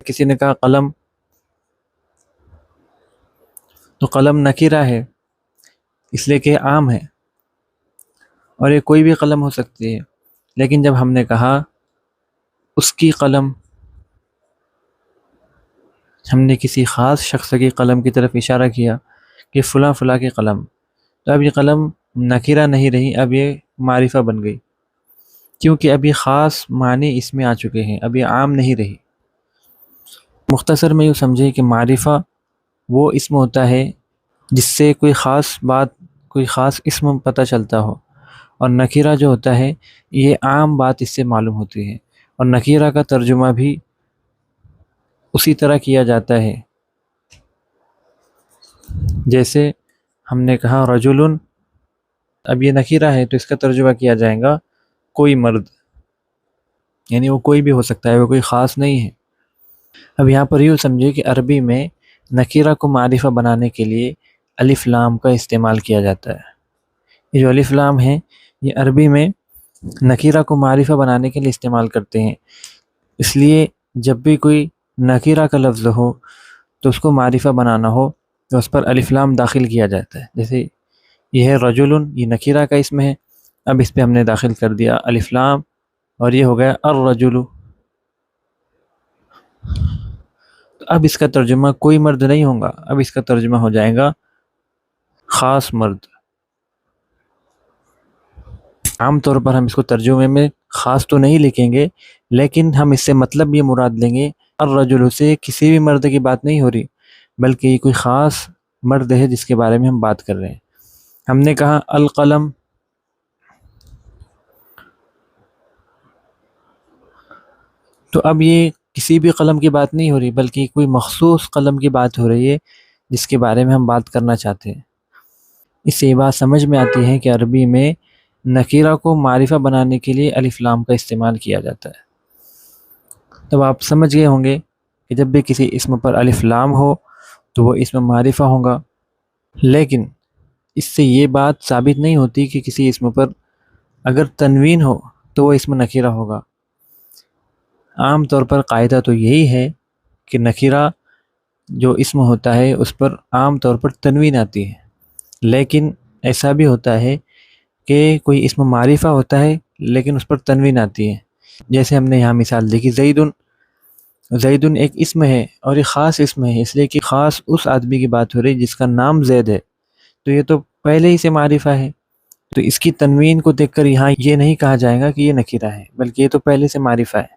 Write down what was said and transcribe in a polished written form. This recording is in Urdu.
کسی نے کہا قلم، تو قلم نکیرہ ہے اس لیے کہ عام ہے، اور یہ کوئی بھی قلم ہو سکتی ہے۔ لیکن جب ہم نے کہا اس کی قلم، ہم نے کسی خاص شخص کی قلم کی طرف اشارہ کیا کہ فلاں فلاں کی قلم، تو اب یہ قلم نکیرہ نہیں رہی، اب یہ معرفہ بن گئی، کیونکہ اب یہ خاص معنی اس میں آ چکے ہیں، اب یہ عام نہیں رہی۔ مختصر میں یوں سمجھے کہ معرفہ وہ اسم ہوتا ہے جس سے کوئی خاص بات، کوئی خاص اسم پتہ چلتا ہو، اور نکیرہ جو ہوتا ہے یہ عام بات اس سے معلوم ہوتی ہے، اور نکیرہ کا ترجمہ بھی اسی طرح کیا جاتا ہے۔ جیسے ہم نے کہا رجل، اب یہ نکیرہ ہے تو اس کا ترجمہ کیا جائے گا کوئی مرد، یعنی وہ کوئی بھی ہو سکتا ہے، وہ کوئی خاص نہیں ہے۔ اب یہاں پر یوں سمجھے کہ عربی میں نکیرہ کو معرفہ بنانے کے لیے الف لام کا استعمال کیا جاتا ہے۔ یہ جو الف لام ہے یہ عربی میں نکیرہ کو معرفہ بنانے کے لیے استعمال کرتے ہیں، اس لیے جب بھی کوئی نکیرہ کا لفظ ہو تو اس کو معرفہ بنانا ہو تو اس پر الف لام داخل کیا جاتا ہے۔ جیسے یہ ہے رجل، یہ نکیرہ کا اسم ہے، اب اس پہ ہم نے داخل کر دیا الف لام، اور یہ ہو گیا الرجل۔ تو اب اس کا ترجمہ کوئی مرد نہیں ہوگا، اب اس کا ترجمہ ہو جائے گا خاص مرد۔ عام طور پر ہم اس کو ترجمے میں خاص تو نہیں لکھیں گے، لیکن ہم اس سے مطلب یہ مراد لیں گے الرجل سے کسی بھی مرد کی بات نہیں ہو رہی، بلکہ یہ کوئی خاص مرد ہے جس کے بارے میں ہم بات کر رہے ہیں۔ ہم نے کہا القلم، تو اب یہ کسی بھی قلم کی بات نہیں ہو رہی، بلکہ کوئی مخصوص قلم کی بات ہو رہی ہے جس کے بارے میں ہم بات کرنا چاہتے ہیں۔ اس سے یہ بات سمجھ میں آتی ہے کہ عربی میں نکیرہ کو معرفہ بنانے کے لیے الف لام کا استعمال کیا جاتا ہے۔ تب آپ سمجھ گئے ہوں گے کہ جب بھی کسی اسم پر الف لام ہو تو وہ اسم معرفہ ہوگا، لیکن اس سے یہ بات ثابت نہیں ہوتی کہ کسی اسم پر اگر تنوین ہو تو وہ اسم نکیرہ ہوگا۔ عام طور پر قاعدہ تو یہی ہے کہ نکیرہ جو اسم ہوتا ہے اس پر عام طور پر تنوین آتی ہے، لیکن ایسا بھی ہوتا ہے کہ کوئی اسم معرفہ ہوتا ہے لیکن اس پر تنوین آتی ہے۔ جیسے ہم نے یہاں مثال دیکھی زیدن، زیدن ایک اسم ہے اور ایک خاص اسم ہے، اس لیے کہ خاص اس آدمی کی بات ہو رہی جس کا نام زید ہے، تو یہ تو پہلے ہی سے معرفہ ہے، تو اس کی تنوین کو دیکھ کر یہاں یہ نہیں کہا جائے گا کہ یہ نکیرہ ہے، بلکہ یہ تو پہلے سے معرفہ ہے۔